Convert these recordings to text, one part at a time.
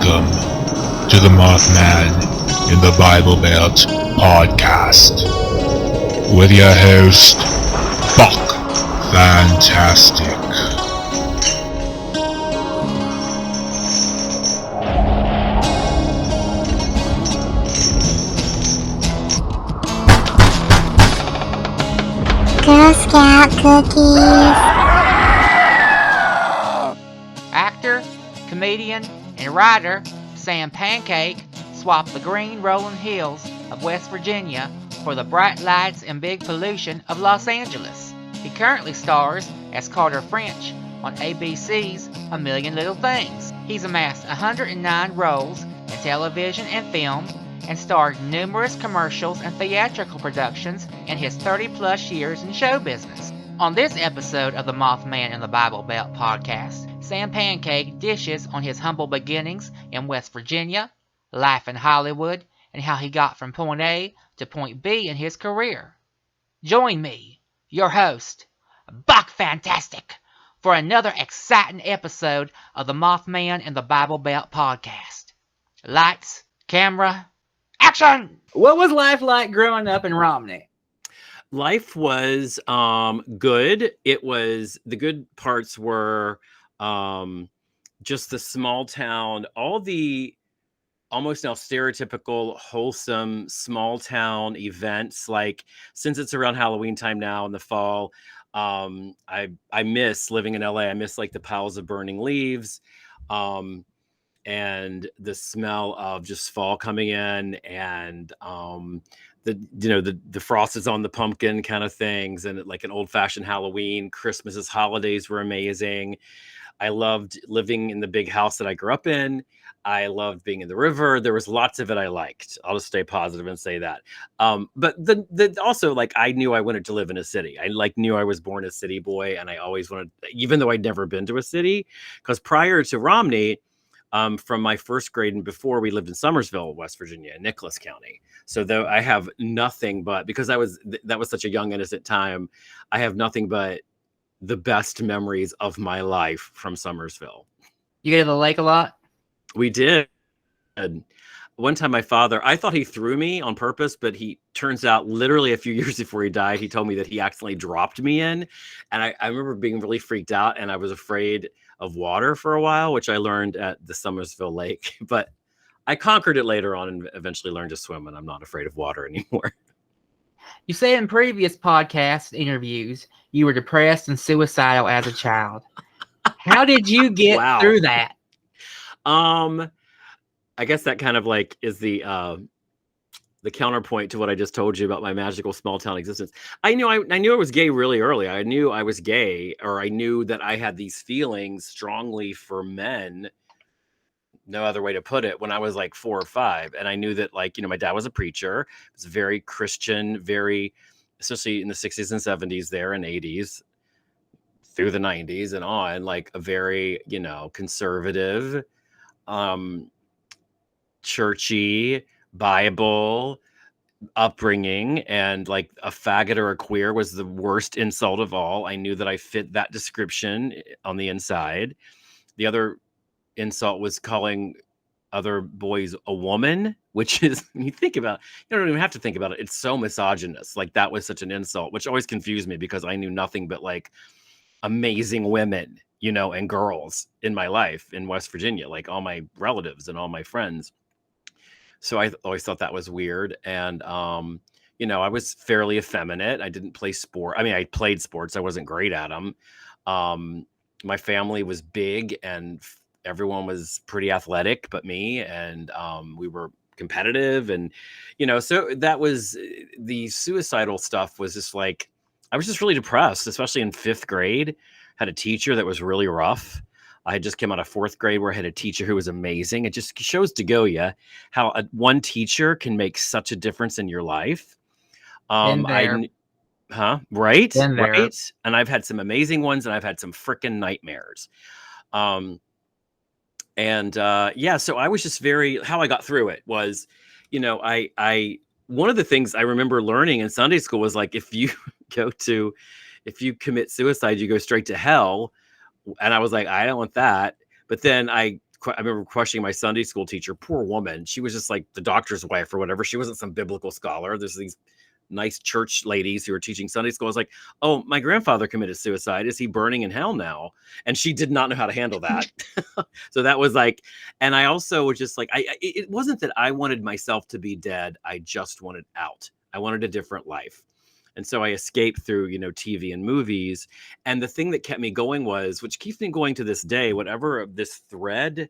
Welcome to the Mothman in the Bible Belt podcast with your host, Buck Fantastic. Girl Scout cookies. Actor, comedian, and writer Sam Pancake swapped the green rolling hills of West Virginia for the bright lights and big pollution of Los Angeles. He currently stars as Carter French on ABC's A Million Little Things. He's amassed 109 roles in television and film and starred in numerous commercials and theatrical productions in his 30-plus years in show business. On this episode of the Mothman in the Bible Belt podcast, Sam Pancake dishes on his humble beginnings in West Virginia, life in Hollywood, and how he got from point A to point B in his career. Join me, your host, Buck Fantastic, for another exciting episode of the Mothman in the Bible Belt podcast. Lights, camera, action! What was life like growing up in Romney? Life was good. It was, the good parts were just the small town, all the almost now stereotypical wholesome small town events. Like, since it's around Halloween time now in the fall, I miss living in LA. I miss like the piles of burning leaves and the smell of just fall coming in, and the frost is on the pumpkin kind of things, and like an old-fashioned Halloween. Christmas's holidays were amazing. I loved living in the big house that I grew up in. I loved being in the river. There was lots of it I liked. I'll just stay positive and say that. But also, like, I knew I wanted to live in a city. I knew I was born a city boy, and I always wanted, even though I'd never been to a city, because prior to Romney, from my first grade and before, we lived in Somersville, West Virginia, Nicholas County. So though I have nothing but, because that was such a young, innocent time, I have nothing but the best memories of my life from Somersville. You go to the lake a lot? We did. One time my father, I thought he threw me on purpose, but he turns out literally a few years before he died, he told me that he accidentally dropped me in. And I remember being really freaked out, and I was afraid of water for a while, which I learned at the Somersville Lake. But I conquered it later on and eventually learned to swim, and I'm not afraid of water anymore. You said in previous podcast interviews you were depressed and suicidal as a child. How did you get through that? I guess that kind of like is the counterpoint to what I just told you about my magical small town existence. I knew I was gay really early. I knew I was gay, or I knew that I had these feelings strongly for men. No other way to put it, when I was like 4 or 5. And I knew that, like, my dad was a preacher. It was very Christian, very, especially in the 60s and 70s there and 80s through the 90s and on, like a very, conservative, churchy, Bible upbringing, and like a faggot or a queer was the worst insult of all. I knew that I fit that description on the inside. The other insult was calling other boys a woman, which is, when you think about it, you don't even have to think about it. It's so misogynist. Like, that was such an insult, which always confused me because I knew nothing but like amazing women, and girls in my life in West Virginia, like all my relatives and all my friends. So I always thought that was weird. And, I was fairly effeminate. I didn't play sport. I mean, I played sports. I wasn't great at them. My family was big, and everyone was pretty athletic but me. And we were competitive. And, so that was, the suicidal stuff was just like, I was just really depressed, especially in 5th grade. Had a teacher that was really rough. I had just come out of 4th grade where I had a teacher who was amazing. It just shows to go how one teacher can make such a difference in your life. Right? Right. And I've had some amazing ones, and I've had some freaking nightmares. So I was just how I got through it was, one of the things I remember learning in Sunday school was like, if you commit suicide, you go straight to hell. And I was like, I don't want that. But then I I remember questioning my Sunday school teacher. Poor woman. She was just like the doctor's wife or whatever. She wasn't some biblical scholar. There's these nice church ladies who were teaching Sunday school. I was like, oh, my grandfather committed suicide. Is he burning in hell now? And she did not know how to handle that. So that was like, and I also was just like, it wasn't that I wanted myself to be dead. I just wanted out. I wanted a different life. And so I escaped through, TV and movies. And the thing that kept me going was, which keeps me going to this day, whatever this thread,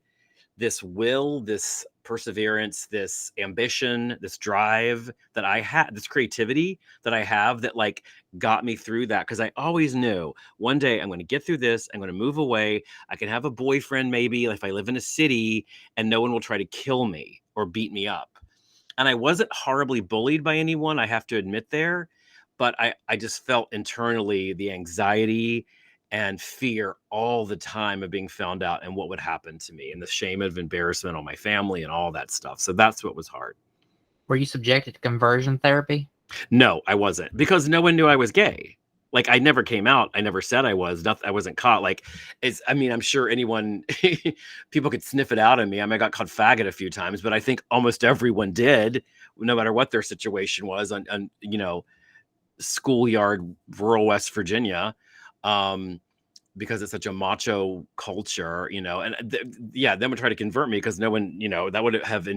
this will, this perseverance, this ambition, this drive that I had, this creativity that I have that like got me through that. Cause I always knew one day I'm going to get through this. I'm going to move away. I can have a boyfriend, maybe if I live in a city, and no one will try to kill me or beat me up. And I wasn't horribly bullied by anyone, I have to admit there. But I just felt internally the anxiety and fear all the time of being found out and what would happen to me, and the shame of embarrassment on my family and all that stuff. So that's what was hard. Were you subjected to conversion therapy? No, I wasn't, because no one knew I was gay. Like, I never came out. I never said I was. I wasn't caught. Like, I'm sure anyone, people could sniff it out of me. I got called faggot a few times, but I think almost everyone did, no matter what their situation was on schoolyard, rural West Virginia, because it's such a macho culture, and then would try to convert me because no one, that would have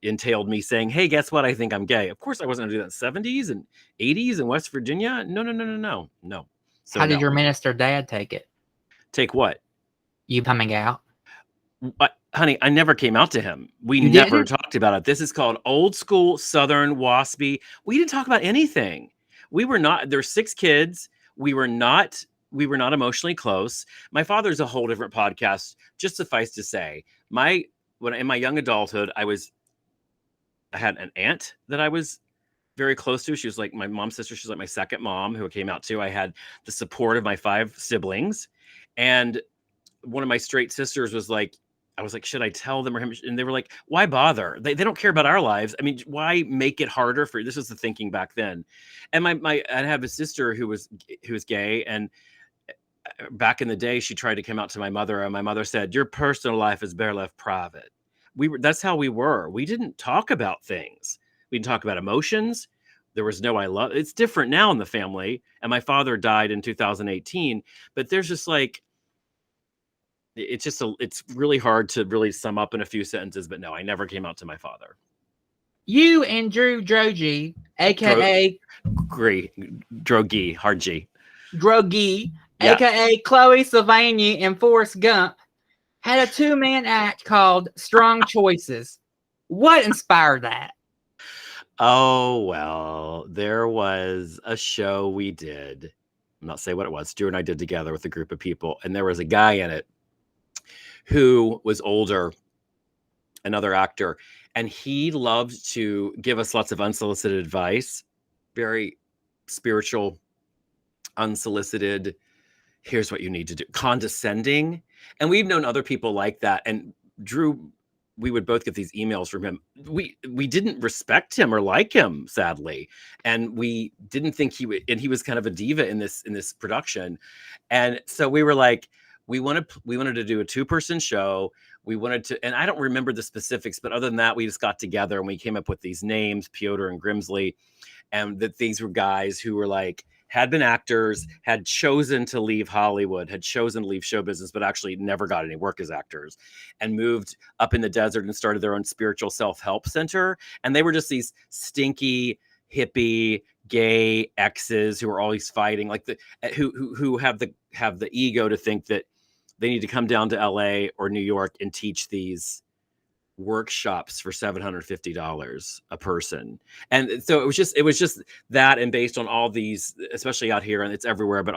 entailed me saying, hey, guess what? I think I'm gay. Of course I wasn't gonna do that in the 70s and 80s in West Virginia. No. So how did your minister dad take it? Take what? You coming out? Honey, I never came out to him. We never talked about it. This is called old school Southern waspy. We didn't talk about anything. We were not, there's 6 kids. We were not emotionally close. My father's a whole different podcast. Just suffice to say, in my young adulthood, I had an aunt that I was very close to. She was like my mom's sister. She's like my second mom, who I came out to. I had the support of my 5 siblings. And one of my straight sisters was like, I was like, should I tell them or him? And they were like, why bother? They don't care about our lives. I mean, why make it harder for you? This was the thinking back then. And I have a sister who was gay, and back in the day, she tried to come out to my mother, and my mother said, your personal life is better left private. That's how we were. We didn't talk about things. We didn't talk about emotions. There was no I love. It's different now in the family. And my father died in 2018, but there's just like, it's really hard to really sum up in a few sentences, but no, I never came out to my father. You and Drew Drogi, aka Drogi, hard G. Drogi, aka Chloe Sylvania and Forrest Gump, had a 2-man act called Strong Choices. What inspired that? Oh, well, there was a show we did. I'm not saying what it was. Drew and I did together with a group of people, and there was a guy in it who was older, another actor, and he loved to give us lots of unsolicited advice, very spiritual, unsolicited, here's what you need to do, condescending. And we've known other people like that. And Drew, we would both get these emails from him. We didn't respect him or like him, sadly. And we didn't think he would, and he was kind of a diva in this production. And so we were like, we wanted to do a 2-person show. We wanted to, and I don't remember the specifics, but other than that, we just got together and we came up with these names, Piotr and Grimsley, and that these were guys who were like, had been actors, had chosen to leave Hollywood, had chosen to leave show business, but actually never got any work as actors, and moved up in the desert and started their own spiritual self-help center. And they were just these stinky, hippie, gay exes who are always fighting, like who have the ego to think that they need to come down to LA or New York and teach these workshops for $750 a person. And so it was just that, and based on all these, especially out here, and it's everywhere, but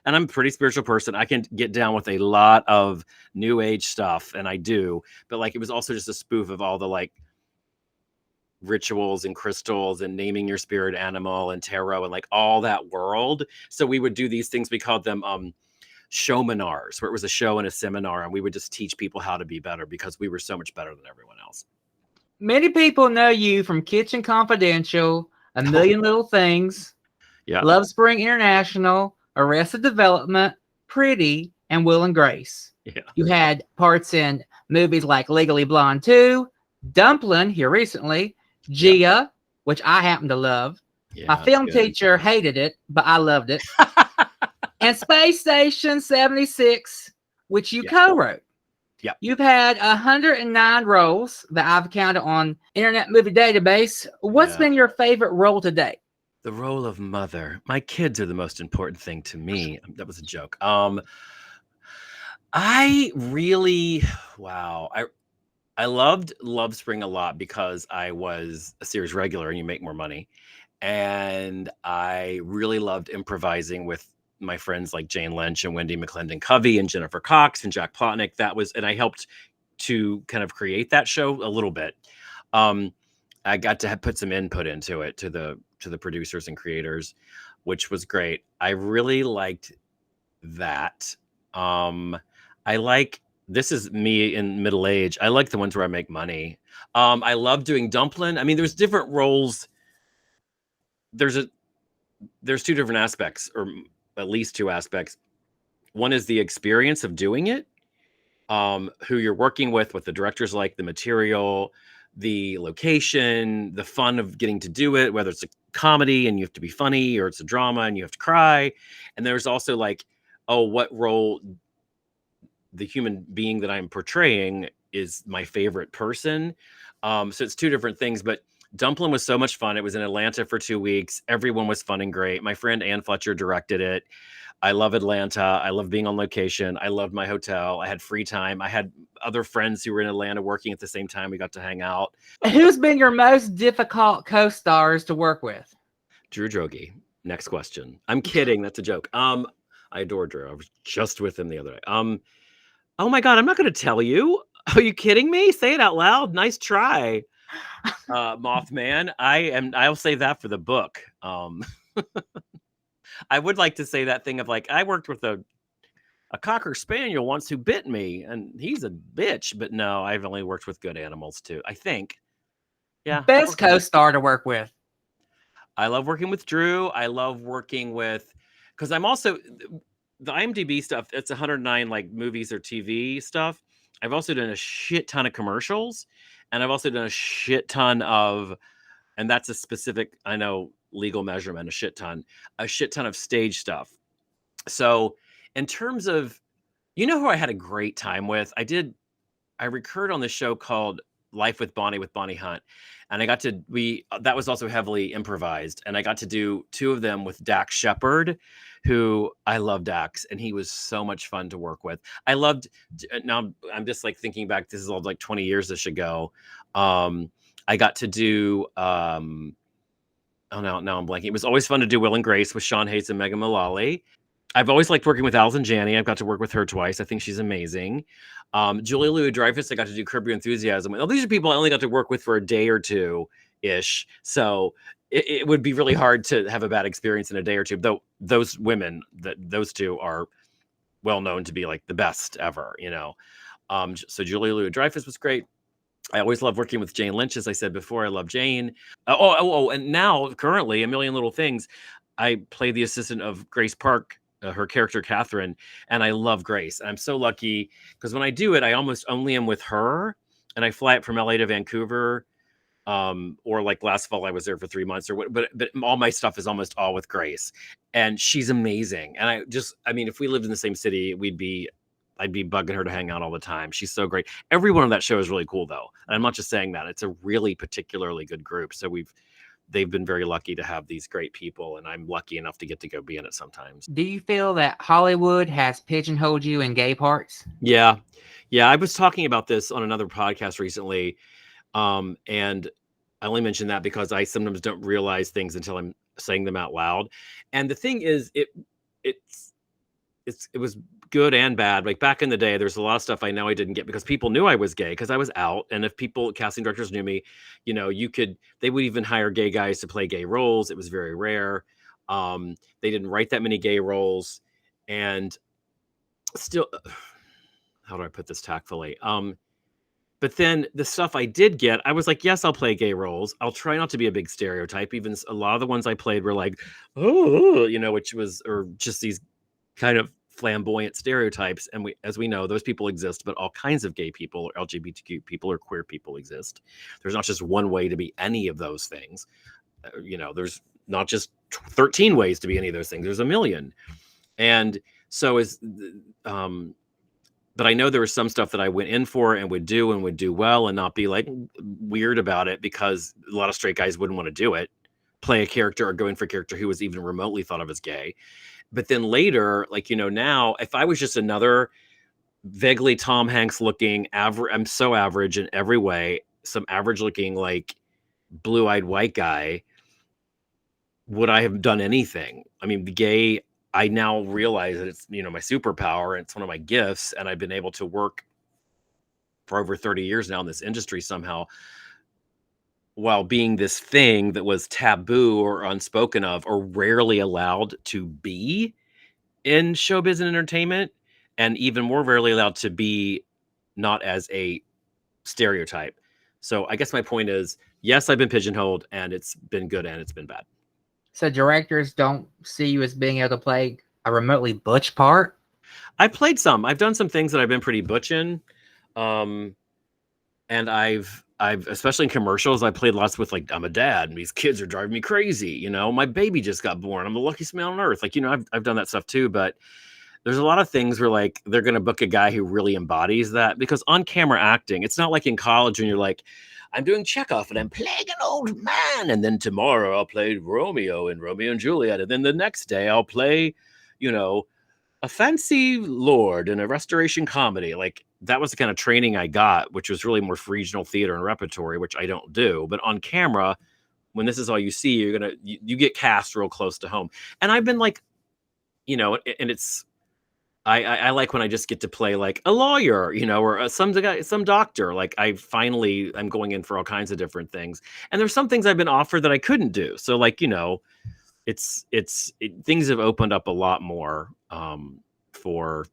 and I'm a pretty spiritual person. I can get down with a lot of new age stuff, and I do, but like, it was also just a spoof of all the like rituals and crystals and naming your spirit animal and tarot and like all that world. So we would do these things. We called them showmanars, where it was a show and a seminar, and we would just teach people how to be better because we were so much better than everyone else. Many people know you from Kitchen Confidential, A Million Little Things, Lovespring International, Arrested Development, Pretty, and Will and Grace. Yeah. You had parts in Movies like Legally Blonde 2, Dumplin here recently, Gia, which I happen to love. Yeah, My film teacher hated it, but I loved it. And Space Station 76, which you co-wrote. Yep. You've had 109 roles that I've counted on Internet Movie Database. What's been your favorite role to date? The role of mother. My kids are the most important thing to me. That was a joke. I really, wow. I loved Lovespring a lot because I was a series regular and you make more money. And I really loved improvising with my friends like Jane Lynch and Wendy McClendon Covey and Jennifer Cox and Jack Plotnick. And I helped to kind of create that show a little bit. I got to put some input into it to the producers and creators, which was great. I really liked that. This is me in middle age. I like the ones where I make money. I love doing Dumplin. I mean, there's different roles. There's two different aspects, or at least two aspects. One is the experience of doing it, who you're working with, what the director's like, the material, the location, the fun of getting to do it, whether it's a comedy and you have to be funny, or it's a drama and you have to cry. And there's also like, oh, what role the human being that I'm portraying is my favorite person. So it's two different things, but Dumplin was so much fun. It was in Atlanta for 2 weeks. Everyone was fun and great. My friend Ann Fletcher directed it. I love Atlanta. I love being on location. I loved my hotel. I had free time. I had other friends who were in Atlanta working at the same time. We got to hang out. Who's been your most difficult co-stars to work with? Drew Droege. Next question. I'm kidding. That's a joke. I adore Drew. I was just with him the other day. Oh my God, I'm not going to tell you. Are you kidding me? Say it out loud. Nice try, Mothman. I'll save that for the book. I would like to say that thing of like, I worked with a Cocker Spaniel once who bit me, and he's a bitch. But no, I've only worked with good animals too, I think. Yeah. Best co-star to work with. I love working with Drew. I love working with, because I'm also, the IMDb stuff, it's 109 like movies or TV stuff. I've also done a shit ton of commercials, and I've also done a shit ton of, and that's a specific, I know, legal measurement, a shit ton of stage stuff. So in terms of, you know who I had a great time with? I recurred on this show called Life with Bonnie Hunt. And that was also heavily improvised. And I got to do 2 of them with Dax Shepard, who I love Dax. And he was so much fun to work with. Now I'm just like thinking back, this is all like 20 years ago. I got to do, now I'm blanking. It was always fun to do Will and Grace with Sean Hayes and Megan Mullally. I've always liked working with Alison Janney. I've got to work with her twice. I think she's amazing. Julia Louis-Dreyfus, I got to do Curb Your Enthusiasm. Well, these are people I only got to work with for a day or two-ish. So it would be really hard to have a bad experience in a day or two. Though those women, those 2 are well known to be like the best ever, you know. So Julia Louis-Dreyfus was great. I always love working with Jane Lynch, as I said before. I love Jane. And now currently, A Million Little Things, I play the assistant of Grace Park, her character Catherine, and I love Grace. And I'm so lucky because when I do it, I almost only am with her, and I fly it from LA to Vancouver, or like last fall I was there for 3 months, but all my stuff is almost all with Grace, and she's amazing. And if we lived in the same city, I'd be bugging her to hang out all the time. She's so great. Everyone on that show is really cool though, and I'm not just saying that. It's a really particularly good group. So they've been very lucky to have these great people, and I'm lucky enough to get to go be in it sometimes. Do you feel that Hollywood has pigeonholed you in gay parts? Yeah. I was talking about this on another podcast recently, and I only mention that because I sometimes don't realize things until I'm saying them out loud. And the thing is, it was good and bad. Like back in the day, there's a lot of stuff I know I didn't get because people knew I was gay because I was out. And if casting directors knew me, you know, they would even hire gay guys to play gay roles. It was very rare. They didn't write that many gay roles, and still, how do I put this tactfully? But then the stuff I did get, I was like, yes, I'll play gay roles. I'll try not to be a big stereotype. Even a lot of the ones I played were like, oh, you know, or just these kind of flamboyant stereotypes. And as we know, those people exist, but all kinds of gay people, or LGBTQ people, or queer people exist. There's not just one way to be any of those things. There's not just 13 ways to be any of those things. There's a million. And so but I know there was some stuff that I went in for and would do well and not be like weird about it, because a lot of straight guys wouldn't want to do it, play a character or go in for a character who was even remotely thought of as gay. But then later, like, now if I was just another vaguely Tom Hanks looking I'm so average in every way, some average looking like blue-eyed white guy, would I have done anything? I mean, the gay, I now realize that it's, my superpower, and it's one of my gifts, and I've been able to work for over 30 years now in this industry somehow, while being this thing that was taboo or unspoken of or rarely allowed to be in showbiz and entertainment, and even more rarely allowed to be not as a stereotype. So I guess my point is, yes, I've been pigeonholed, and it's been good and it's been bad. So directors don't see you as being able to play a remotely butch part? I've played some. I've done some things that I've been pretty butch in. And I've especially in commercials, I played lots with like, I'm a dad and these kids are driving me crazy. My baby just got born. I'm the luckiest man on earth. Like, I've done that stuff too, but there's a lot of things where like they're going to book a guy who really embodies that, because on camera acting, it's not like in college when you're like, I'm doing Chekhov and I'm playing an old man, and then tomorrow I'll play Romeo in Romeo and Juliet, and then the next day I'll play, a fancy lord in a restoration comedy. Like, that was the kind of training I got, which was really more for regional theater and repertory, which I don't do. But on camera, when this is all you see, you get cast real close to home. And I've been like, and it's, I like when I just get to play like a lawyer, or some doctor. Like, I'm going in for all kinds of different things. And there's some things I've been offered that I couldn't do. So like, things have opened up a lot more for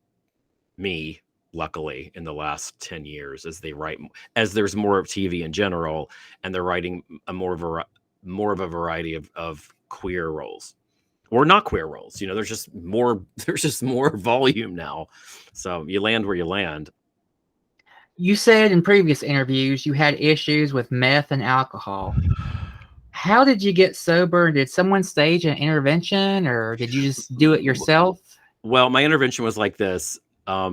me, luckily, in the last 10 years, as there's more of TV in general, and they're writing more of a variety of queer roles. Or not queer roles, there's just more volume now. So you land where you land. You said in previous interviews you had issues with meth and alcohol. How did you get sober? Did someone stage an intervention, or did you just do it yourself? Well, my intervention was like this. I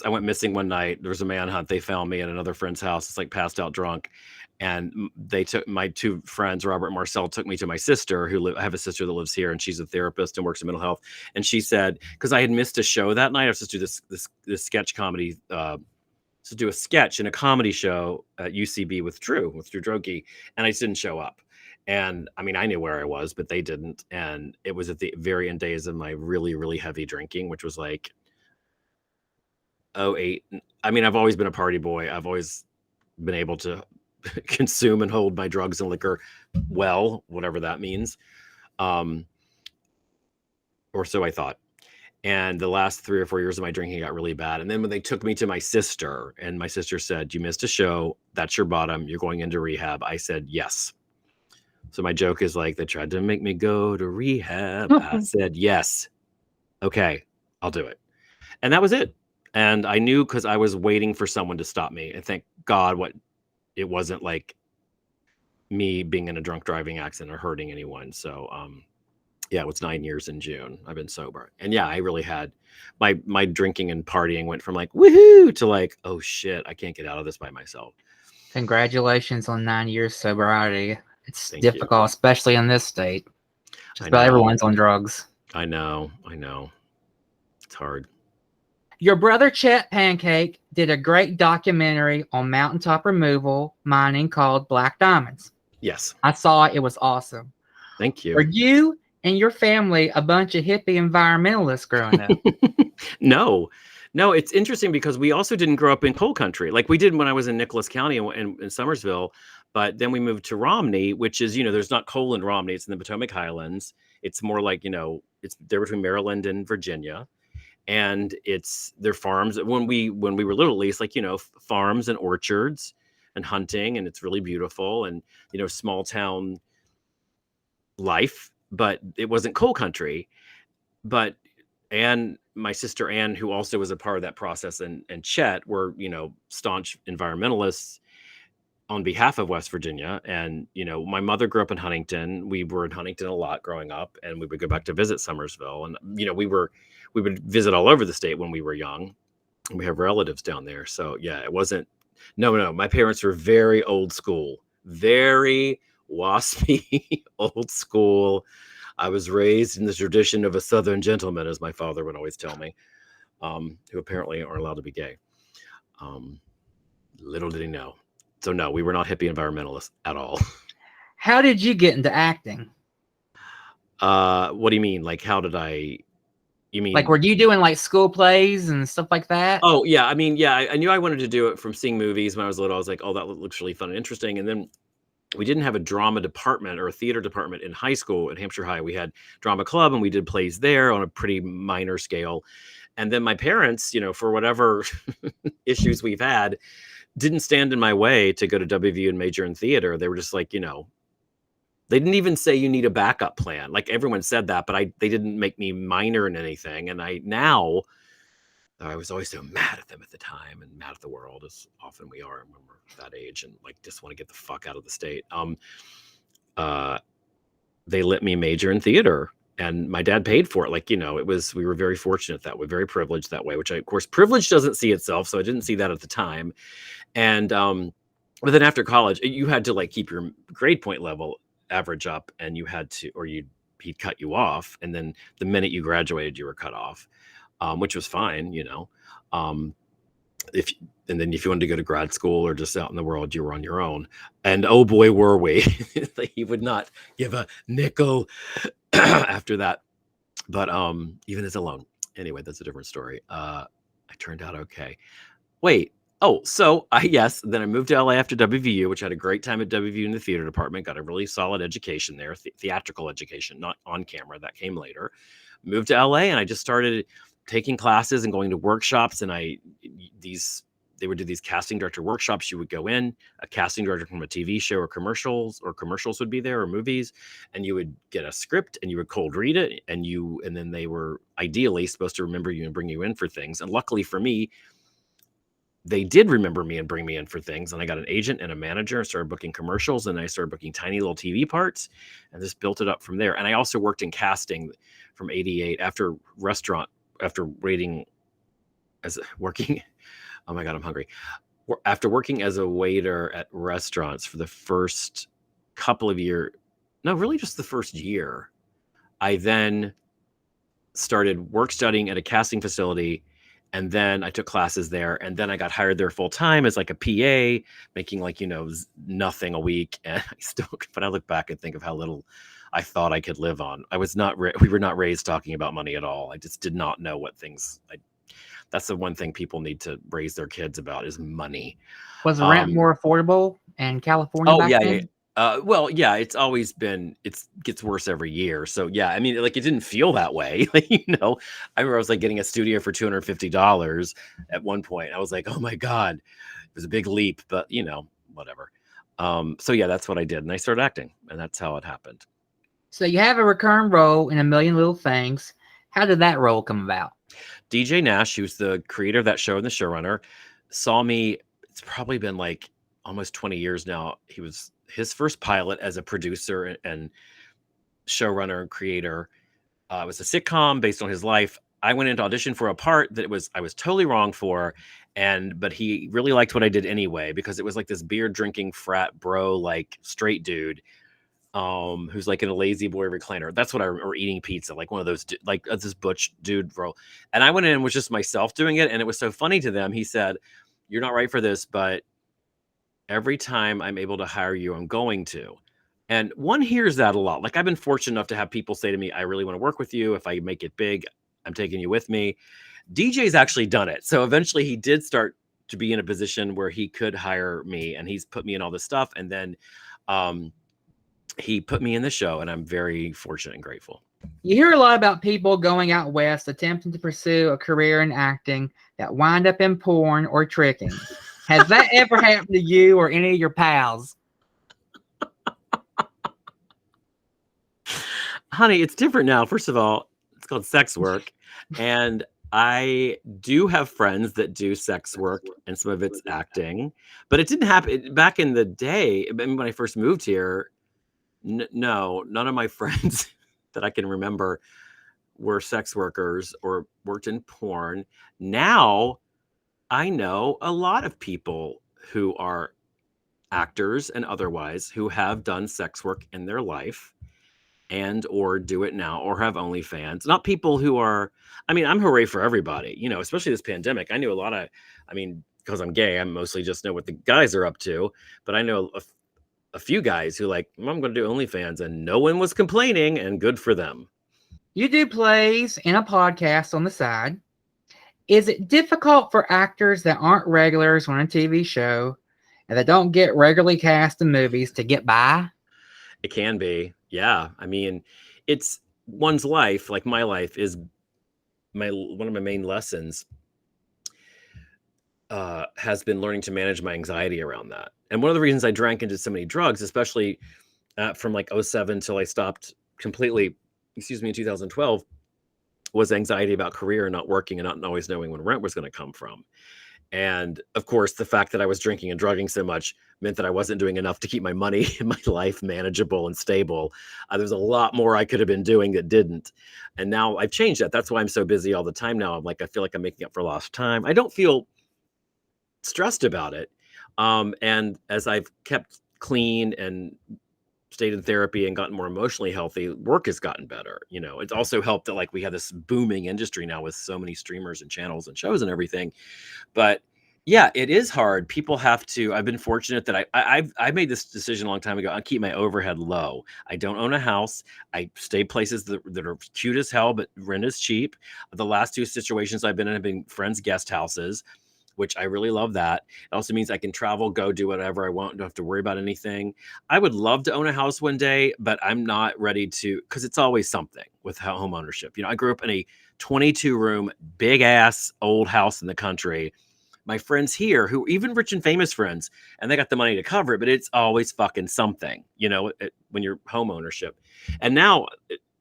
went missing one night. There was a manhunt. They found me at another friend's house. It's like passed out drunk. And they took my two friends, Robert and Marcel, took me to my sister, I have a sister that lives here, and she's a therapist and works in mental health. And she said, because I had missed a show that night, I was supposed to do this sketch comedy, to do a sketch in a comedy show at UCB with Drew Droege, and I just didn't show up. And I mean, I knew where I was, but they didn't. And it was at the very end days of my really, really heavy drinking, which was like 2008. I mean, I've always been a party boy. I've always been able to consume and hold my drugs and liquor well, whatever that means. Or so I thought. And the last 3 or 4 years of my drinking got really bad. And then when they took me to my sister, and my sister said, you missed a show. That's your bottom. You're going into rehab. I said, yes. So my joke is like, they tried to make me go to rehab. I said, yes. Okay, I'll do it. And that was it. And I knew, because I was waiting for someone to stop me. And thank God it wasn't like me being in a drunk driving accident or hurting anyone. So, yeah, it was 9 years in June. I've been sober. And yeah, I really had my drinking and partying went from like, woohoo, to like, oh shit, I can't get out of this by myself. Congratulations on 9 years sobriety. It's difficult, especially in this state. Just about everyone's on drugs. I know. It's hard. Your brother Chet Pancake did a great documentary on mountaintop removal mining called Black Diamonds. Yes. I saw it. It was awesome. Thank you. Are you and your family a bunch of hippie environmentalists growing up? No, it's interesting because we also didn't grow up in coal country. Like we did when I was in Nicholas County in Somersville, but then we moved to Romney, which is, there's not coal in Romney. It's in the Potomac Highlands. It's more like, it's there between Maryland and Virginia. And their farms when we were little, at least, like, farms and orchards and hunting. And it's really beautiful and, small town life, but it wasn't coal country. But and my sister Ann, who also was a part of that process, and Chet were, staunch environmentalists on behalf of West Virginia. And, my mother grew up in Huntington. We were in Huntington a lot growing up, and we would go back to visit Somersville. And, we would visit all over the state when we were young. And we have relatives down there. So yeah, it wasn't, no. My parents were very old school, very waspy, old school. I was raised in the tradition of a Southern gentleman, as my father would always tell me, who apparently aren't allowed to be gay. Little did he know. So no, we were not hippie environmentalists at all. How did you get into acting? What do you mean? Like, how did I? You mean Like, were you doing like school plays and stuff like that? Oh yeah, I mean, yeah, I knew I wanted to do it from seeing movies when I was little. I was like, oh, that looks really fun and interesting. And then we didn't have a drama department or a theater department in high school at Hampshire High. We had drama club, and we did plays there on a pretty minor scale. And then my parents, for whatever issues we've had, didn't stand in my way to go to WVU and major in theater. They were just like, they didn't even say you need a backup plan. Like, everyone said that, but they didn't make me minor in anything. And I was always so mad at them at the time, and mad at the world, as often we are when we're that age, and like just want to get the fuck out of the state. They let me major in theater, and my dad paid for it. Like, we were very fortunate that way, very privileged that way, which of course, privilege doesn't see itself. So I didn't see that at the time. And, but then after college, you had to like keep your grade point level average up, and you had to, or he'd cut you off. And then the minute you graduated, you were cut off, which was fine, and then if you wanted to go to grad school or just out in the world, you were on your own. And oh boy, were we. He would not give a nickel after that. But even as a loan. Anyway, that's a different story. I turned out okay. Wait. Oh, so then I moved to LA after WVU, which I had a great time at WVU in the theater department. Got a really solid education there, theatrical education, not on camera. That came later. Moved to LA, and I just started taking classes and going to workshops. And they would do these casting director workshops. You would go in, a casting director from a TV show or commercials would be there, or movies, and you would get a script and you would cold read it, and then they were ideally supposed to remember you and bring you in for things. And luckily for me, they did remember me and bring me in for things. And I got an agent and a manager, and started booking commercials, and I started booking tiny little TV parts, and just built it up from there. And I also worked in casting from 88 after working. Oh my God, I'm hungry. After working as a waiter at restaurants for the first couple of years, no, really just the first year, I then started work studying at a casting facility. And then I took classes there, and then I got hired there full time as like a PA, making like, nothing a week. And when I look back and think of how little I thought I could live on, we were not raised talking about money at all. I just did not know what things, that's the one thing people need to raise their kids about, is money. Was the rent more affordable in California back then? Well, yeah, it's always been, it gets worse every year. So yeah, I mean, like, it didn't feel that way. I remember I was like getting a studio for $250 at one point. I was like, oh my God, it was a big leap, but whatever. So yeah, that's what I did. And I started acting, and that's how it happened. So you have a recurring role in A Million Little Things. How did that role come about? DJ Nash, who's the creator of that show and the showrunner, saw me. It's probably been like almost 20 years now. He was his first pilot as a producer and showrunner and creator. It was a sitcom based on his life. I went into audition for a part that I was totally wrong for, but he really liked what I did anyway, because it was like this beer drinking frat bro, like straight dude, who's like in a lazy boy recliner. That's what or eating pizza, like one of those, like this butch dude role. And I went in and was just myself doing it, and it was so funny to them. He said, "You're not right for this, but every time I'm able to hire you, I'm going to." And one hears that a lot. Like, I've been fortunate enough to have people say to me, "I really want to work with you. If I make it big, I'm taking you with me." DJ's actually done it. So eventually he did start to be in a position where he could hire me, and he's put me in all this stuff. And then he put me in the show, and I'm very fortunate and grateful. You hear a lot about people going out west attempting to pursue a career in acting that wind up in porn or tricking. Has that ever happened to you or any of your pals? Honey, it's different now. First of all, called sex work. And I do have friends that do sex work, and some of it's acting, but it didn't happen back in the day. I mean, when I first moved here, no, none of my friends that I can remember were sex workers or worked in porn. Now I know a lot of people who are actors and otherwise who have done sex work in their life and or do it now or have OnlyFans. Not people who are, I mean, I'm hooray for everybody, you know, especially this pandemic. I knew a lot of, I mean, because I'm gay, I mostly just know what the guys are up to, but I know a few guys who like, I'm going to do OnlyFans, and no one was complaining, and good for them. You do plays and a podcast on the side. Is it difficult for actors that aren't regulars on a TV show and that don't get regularly cast in movies to get by? It can be. Yeah. I mean, it's one's life, like my life is one of my main lessons has been learning to manage my anxiety around that. And one of the reasons I drank into so many drugs, especially from like 07 till I stopped completely, in 2012, was anxiety about career and not working and not always knowing when rent was going to come from. And of course, the fact that I was drinking and drugging so much meant that I wasn't doing enough to keep my money and my life manageable and stable. There's a lot more I could have been doing that didn't. And now I've changed that. That's why I'm so busy all the time now. I'm like, I feel like I'm making up for lost time. I don't feel stressed about it. And as I've kept clean and stayed in therapy and gotten more emotionally healthy, work has gotten better. You know, it's also helped that like we have this booming industry now with so many streamers and channels and shows and everything. But yeah, it is hard. People have to. I've been fortunate that I made this decision a long time ago. I keep my overhead low. I don't own a house. I stay places that are cute as hell, but rent is cheap. The last two situations I've been in have been friends' guest houses, which I really love that. It also means I can travel, go do whatever I want, don't have to worry about anything. I would love to own a house one day, but I'm not ready to, because it's always something with home ownership. You know, I grew up in a 22-room, big ass old house in the country. My friends here, who even rich and famous friends, and they got the money to cover it, but it's always fucking something, you know, when you're home ownership. And now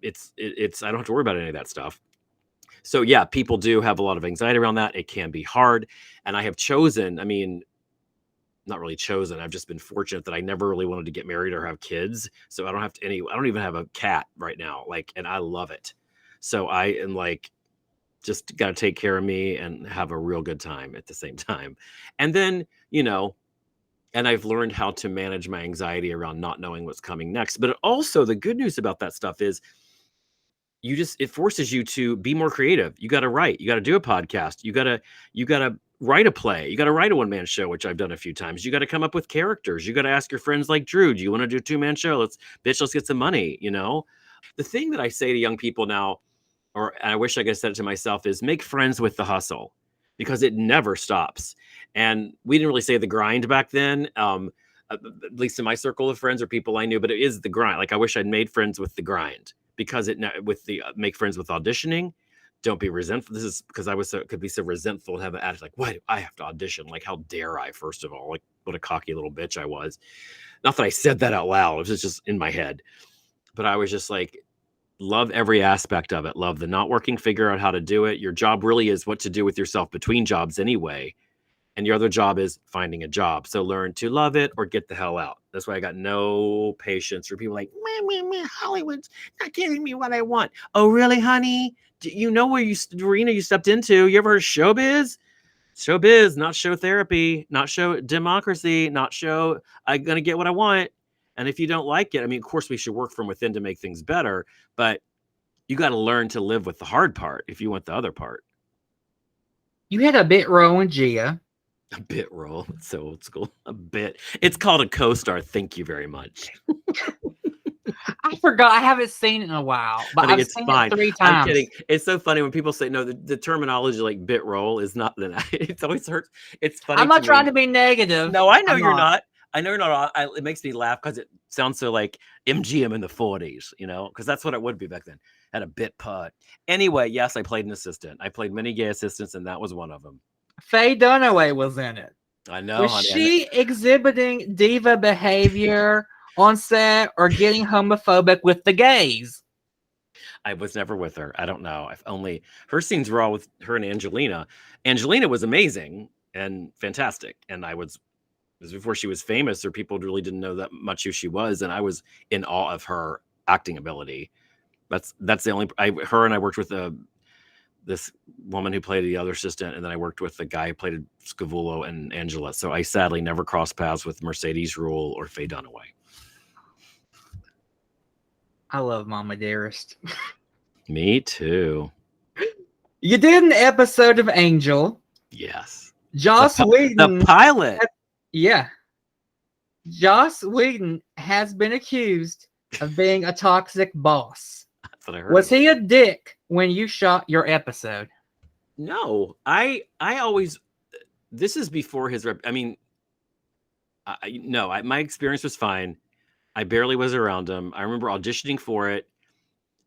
it's I don't have to worry about any of that stuff. So yeah, people do have a lot of anxiety around that. It can be hard. And I have chosen, I mean, not really chosen. I've just been fortunate that I never really wanted to get married or have kids. So I don't even have a cat right now. Like, and I love it. So I am like, just got to take care of me and have a real good time at the same time. And then, you know, and I've learned how to manage my anxiety around not knowing what's coming next. But also the good news about that stuff is it forces you to be more creative. You got to write, you got to do a podcast. You got to write a play. You got to write a one-man show, which I've done a few times. You got to come up with characters. You got to ask your friends like Drew, do you want to do a two-man show? Let's get some money. You know, the thing that I say to young people now, or I wish I could have said it to myself, is make friends with the hustle, because it never stops. And we didn't really say the grind back then. At least in my circle of friends or people I knew, but it is the grind. Like I wish I'd made friends with the grind, because make friends with auditioning. Don't be resentful. This is because could be so resentful and have an attitude like, why do I have to audition? Like, how dare I, first of all, like what a cocky little bitch I was. Not that I said that out loud. It was just in my head, but I was just like, love every aspect of it. Love the not working, figure out how to do it. Your job really is what to do with yourself between jobs anyway. And your other job is finding a job. So learn to love it or get the hell out. That's why I got no patience for people like, Hollywood's not giving me what I want. Oh, really, honey? Do you know where arena you stepped into? You ever heard of showbiz? Showbiz, not show therapy, not show democracy, not show I'm going to get what I want. And if you don't like it, I mean, of course, we should work from within to make things better. But you got to learn to live with the hard part if you want the other part. You had a bit role in Gia. A bit role. It's so old school. A bit. It's called a CoStar. Thank you very much. I forgot. I haven't seen it in a while, but I've seen it 3 times. I'm kidding. It's so funny when people say, no, the terminology like bit role is not, it always hurts. It's funny. I'm not trying to be negative. No, I know you're not. I know you're not. It makes me laugh because it sounds so like MGM in the 40s, you know, because that's what it would be back then. Had a bit part. Anyway, yes, I played an assistant. I played many gay assistants, and that was one of them. Faye Dunaway was in it. I know. Was she exhibiting diva behavior on set or getting homophobic with the gays? I was never with her. I don't know. I've only her scenes were all with her and Angelina. Angelina was amazing and fantastic, and it was before she was famous, or people really didn't know that much who she was, and I was in awe of her acting ability. That's the only her and I worked with this woman who played the other assistant, and then I worked with the guy who played Scavullo and Angela. So I sadly never crossed paths with Mercedes Rule or Faye Dunaway. I love Mama Dearest. Me too. You did an episode of Angel. Yes. Joss Whedon. The pilot. Yeah. Joss Whedon has been accused of being a toxic boss. That's what I heard. Was he a dick when you shot your episode? No, I always. This is before his. I mean, my experience was fine. I barely was around him. I remember auditioning for it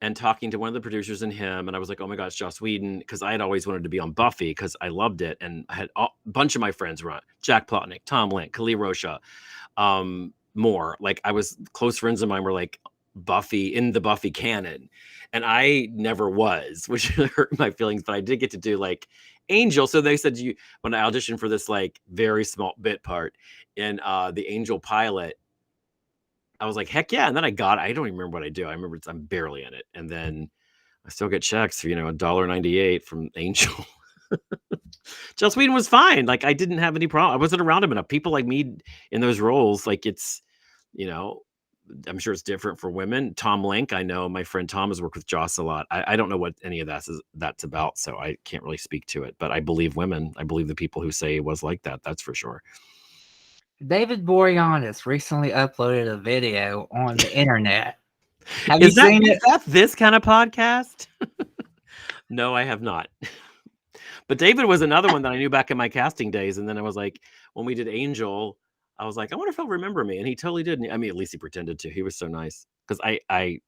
and talking to one of the producers and him, and I was like, "Oh my gosh, Joss Whedon," because I had always wanted to be on Buffy because I loved it, and I had a bunch of my friends were on Jack Plotnick, Tom Link, Kali Rocha, more. Like I was close friends of mine were like Buffy in the Buffy canon, and I never was, which hurt my feelings. But I did get to do like Angel. So they said when I auditioned for this like very small bit part in the Angel pilot. I was like, heck yeah. And then I don't even remember what I do. I remember I'm barely in it. And then I still get checks for, $1.98 from Angel. Joss Whedon was fine. Like I didn't have any problem. I wasn't around him enough. People like me in those roles, like it's, I'm sure it's different for women. Tom Link, I know my friend Tom has worked with Joss a lot. I don't know what any of that's about, so I can't really speak to it. But I believe women. I believe the people who say it was like that. That's for sure. David Boreanaz recently uploaded a video on the internet. Have you seen it? Is that this kind of podcast? No, I have not. But David was another one that I knew back in my casting days. And then I was like, when we did Angel, I was like, I wonder if he'll remember me. And he totally did. I mean, at least he pretended to. He was so nice. Because I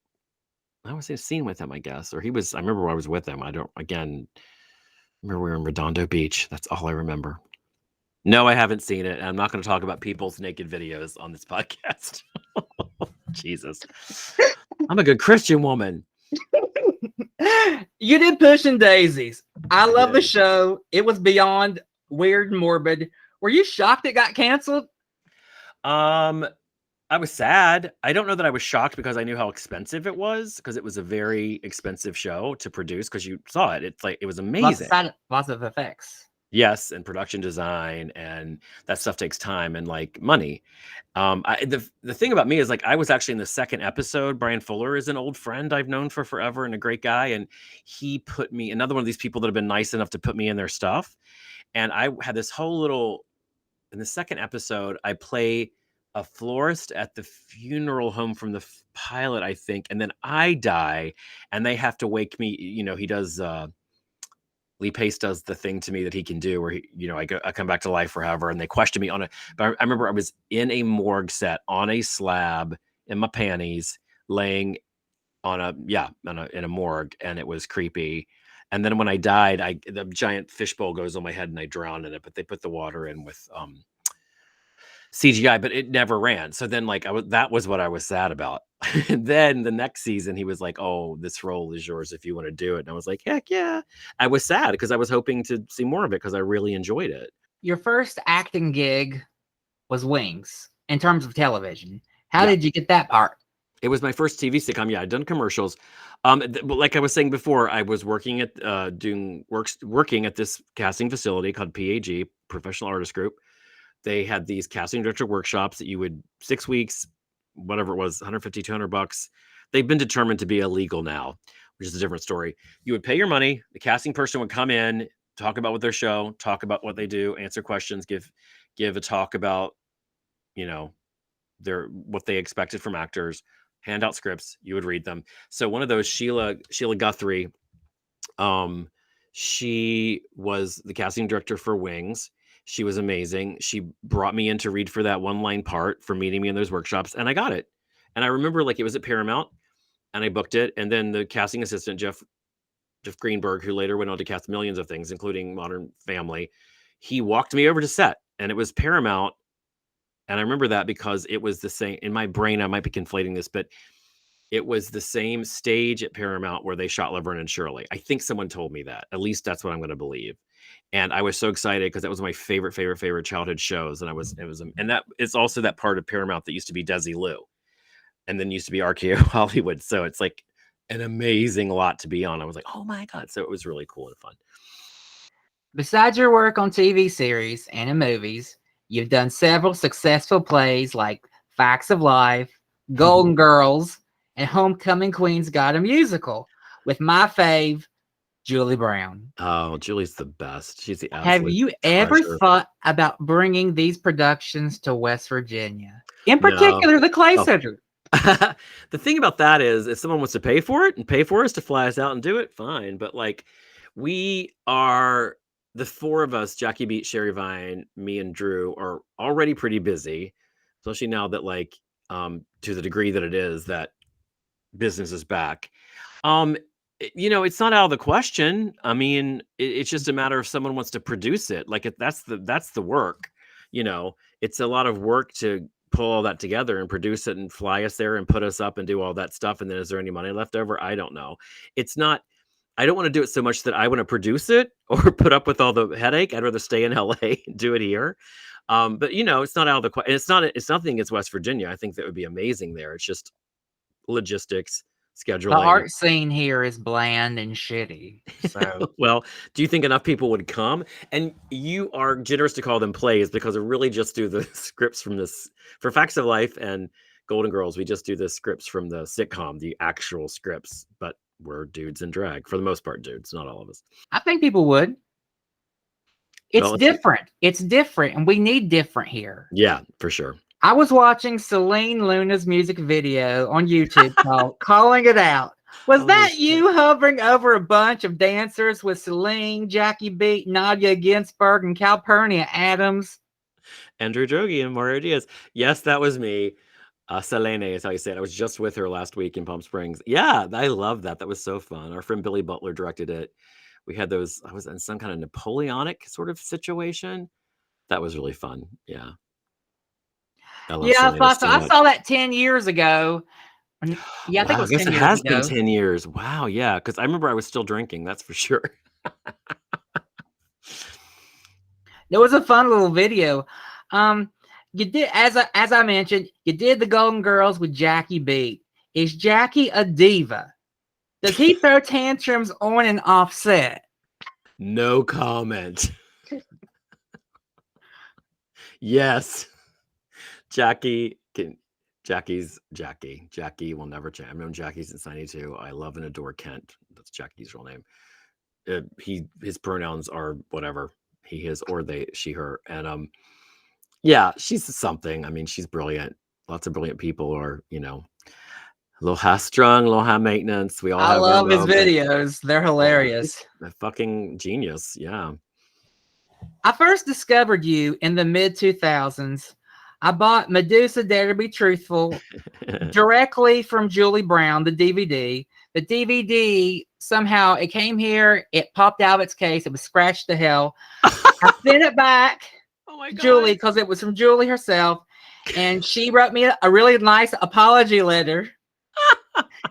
was in a scene with him, I guess. Or I remember I was with him. Remember we were in Redondo Beach. That's all I remember. No, I haven't seen it. I'm not going to talk about people's naked videos on this podcast. Jesus. I'm a good Christian woman. You did Pushing Daisies. I love the show. It was beyond weird and morbid. Were you shocked it got canceled? I was sad. I don't know that I was shocked because I knew how expensive it was, because it was a very expensive show to produce, because you saw it. It's like it was amazing. Lots of effects. Yes, and production design, and that stuff takes time and like money. The thing about me is like I was actually in the second episode. Brian Fuller is an old friend I've known for forever and a great guy, and he put me, another one of these people that have been nice enough to put me in their stuff. And I had this whole little, in the second episode, I play a florist at the funeral home from the pilot, I think, and then I die, and they have to wake me. He does. Lee Pace does the thing to me that he can do, where I come back to life forever, and they question me but I remember I was in a morgue set on a slab in my panties, laying in a morgue, and it was creepy. And then when I died, the giant fishbowl goes on my head and I drown in it, but they put the water in with CGI, but it never ran. So then that was what I was sad about. And then the next season he was like, "Oh, this role is yours if you want to do it." And I was like, heck yeah. I was sad because I was hoping to see more of it because I really enjoyed it. Your first acting gig was Wings in terms of television. How did you get that part? It was my first TV sitcom. Yeah, I'd done commercials. But like I was saying before, I was working at working at this casting facility called PAG, Professional Artist Group. They had these casting director workshops that you would 6 weeks, whatever it was, $150, $200. They've been determined to be illegal now, which is a different story. You would pay your money. The casting person would come in, talk about what their show, talk about what they do, answer questions, give a talk about, what they expected from actors, hand out scripts. You would read them. So one of those, Sheila Guthrie, she was the casting director for Wings. She was amazing. She brought me in to read for that one-line part for meeting me in those workshops, and I got it. And I remember it was at Paramount, and I booked it. And then the casting assistant, Jeff Greenberg, who later went on to cast millions of things, including Modern Family, he walked me over to set, and it was Paramount. And I remember that because it was the same in my brain. I might be conflating this, but it was the same stage at Paramount where they shot Laverne and Shirley. I think someone told me that. At least that's what I'm going to believe. And I was so excited because that was my favorite childhood shows. And and that it's also that part of Paramount that used to be Desilu and then used to be RKO Hollywood. So it's like an amazing lot to be on. I was like, oh my God. So it was really cool and fun. Besides your work on TV series and in movies, you've done several successful plays like Facts of Life, Golden Girls, and Homecoming Queen's Got a Musical, with my fave, Julie Brown. Oh, Julie's the best. She's the Have absolute you ever treasure. thought about bringing these productions to West Virginia? In particular, the Clay Center. The thing about that is, if someone wants to pay for it and pay for us to fly us out and do it, fine. But like, we are the four of us, Jackie Beat, Sherry Vine, me, and Drew, are already pretty busy, especially now that like to the degree that it is that business is back. It's not out of the question. I mean, it's just a matter of someone wants to produce it. Like that's the work. It's a lot of work to pull all that together and produce it and fly us there and put us up and do all that stuff. And then is there any money left over? I don't know. It's not. I don't want to do it so much that I want to produce it or put up with all the headache. I'd rather stay in LA and do it here. But it's not out of the question. It's nothing against West Virginia. I think that would be amazing there. It's just logistics, scheduling. The art scene here is bland and shitty. So well, do you think enough people would come? And you are generous to call them plays because we really just do the scripts from this for Facts of Life and Golden Girls. We just do the scripts from the sitcom, the actual scripts, but we're dudes in drag for the most part, dudes, not all of us. I think people would. It's different. It's different, and we need different here. Yeah, for sure. I was watching Celine Luna's music video on YouTube called Calling It Out. Was that you hovering over a bunch of dancers with Celine, Jackie Beat, Nadia Ginsburg, and Calpurnia Adams? Andrew Drogi and Mario Diaz. Yes, that was me. Selene is how you say it. I was just with her last week in Palm Springs. Yeah, I love that. That was so fun. Our friend Billy Butler directed it. We had those. I was in some kind of Napoleonic sort of situation. That was really fun. Yeah. I saw that 10 years ago. Yeah, I think it was 10 years ago. It has been 10 years. Wow, yeah, because I remember I was still drinking, that's for sure. It was a fun little video. You did, as I mentioned, you did the Golden Girls with Jackie Beat. Is Jackie a diva? Does he throw tantrums on and off set? No comment. Yes. Jackie will never change. I've known Jackie since 92. I love and adore Kent. That's Jackie's real name. His pronouns are whatever he, his, or they, she, her. And yeah, she's something. I mean, she's brilliant. Lots of brilliant people are, a little high strung, a little high maintenance. I love his videos. They're hilarious. A fucking genius. Yeah. I first discovered you in the mid 2000s. I bought Medusa Dare to Be Truthful directly from Julie Brown, the DVD. The DVD, somehow, it came here, it popped out of its case, it was scratched to hell. I sent it back to Julie because it was from Julie herself, and she wrote me a really nice apology letter.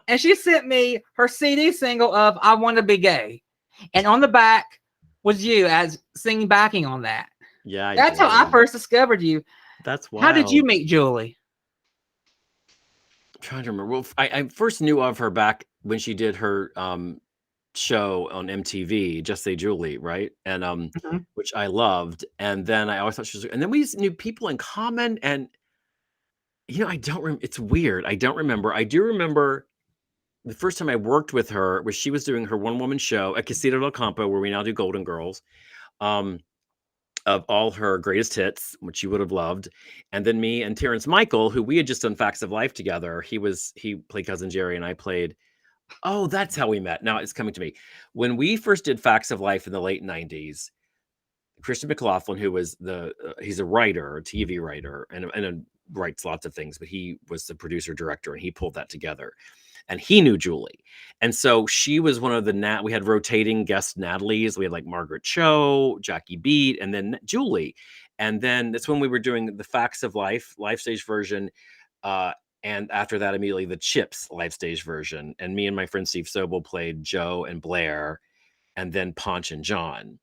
And she sent me her CD single of I Want to Be Gay. And on the back was you as singing backing on that. Yeah, that's how I first discovered you. That's wild. How did you meet Julie? I'm trying to remember. Well, I first knew of her back when she did her show on MTV, Just Say Julie, right? And which I loved. And then I always thought she was, and then we knew people in common. And I don't remember. It's weird. I don't remember. I do remember the first time I worked with her was she was doing her one-woman show at Casita del Campo, where we now do Golden Girls. Of all her greatest hits, which you would have loved. And then me and Terrence Michael, who we had just done Facts of Life together. He played Cousin Jerry and I played, that's how we met. Now it's coming to me. When we first did Facts of Life in the late 90s, Christian McLaughlin, who was he's a writer, a TV writer, and writes lots of things, but he was the producer director and he pulled that together. And he knew Julie. And so she was one of we had rotating guest Natalie's. We had like Margaret Cho, Jackie Beat, and then Julie. And then that's when we were doing the Facts of Life, life stage version. And after that, immediately the Chips live stage version. And me and my friend Steve Sobel played Joe and Blair, and then Ponch and John.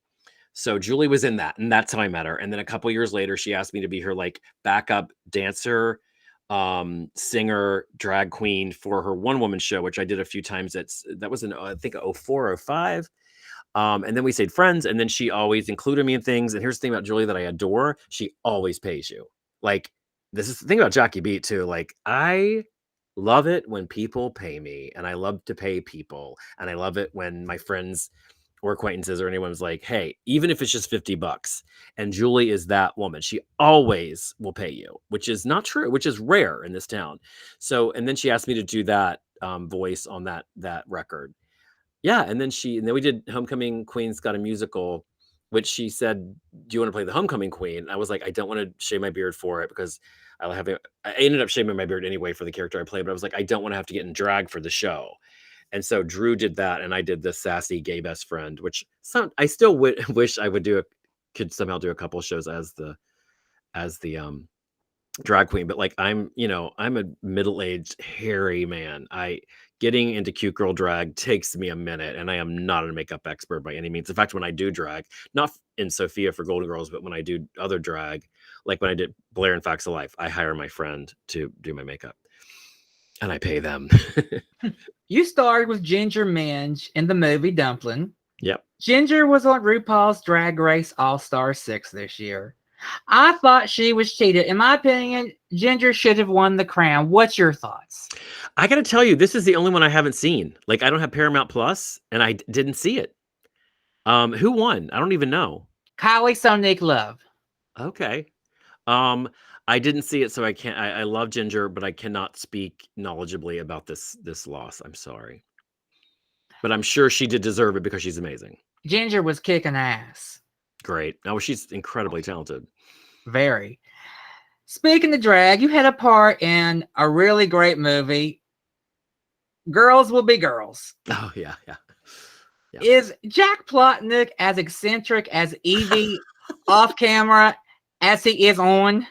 So Julie was in that, and that's how I met her. And then a couple years later, she asked me to be her like backup dancer, singer, drag queen for her one woman show, which I did a few times. That was in I think 04, 05. And then we stayed friends, and then she always included me in things. And here's the thing about Julie that I adore: she always pays you. Like, this is the thing about Jackie Beat too. Like, I love it when people pay me, and I love to pay people, and I love it when my friends or acquaintances or anyone's like, hey, even if it's just $50. And Julie is that woman. She always will pay you, which is not true, which is rare in this town. So, and then she asked me to do that voice on that record. Yeah, and then we did Homecoming Queen's Got a Musical, which she said, do you want to play the Homecoming Queen? And I was like, I don't want to shave my beard for it, because I ended up shaving my beard anyway for the character I played, but I was like, I don't want to have to get in drag for the show. And so Drew did that, and I did the sassy gay best friend, which I still wish I could somehow do a couple shows as the drag queen. But like, I'm a middle-aged hairy man. Getting into cute girl drag takes me a minute, and I am not a makeup expert by any means. In fact, when I do drag, not in Sophia for Golden Girls, but when I do other drag, like when I did Blair and Facts of Life, I hire my friend to do my makeup, and I pay them. You starred with Ginger Minge in the movie Dumplin. Yep. Ginger was on RuPaul's Drag Race All-Star 6 this year. I thought she was cheated. In my opinion, Ginger should have won the crown. What's your thoughts? I got to tell you, this is the only one I haven't seen. Like, I don't have Paramount Plus, and I didn't see it. Who won? I don't even know. Kylie Sonique Love. Okay. I didn't see it, so I can't. I love Ginger, but I cannot speak knowledgeably about this loss. I'm sorry, but I'm sure she did deserve it because she's amazing. Ginger was kicking ass. Great. Oh, she's incredibly talented. Very. Speaking of drag, you had a part in a really great movie, Girls Will Be Girls. Oh, yeah. Is Jack Plotnick as eccentric as Evie off camera as he is on?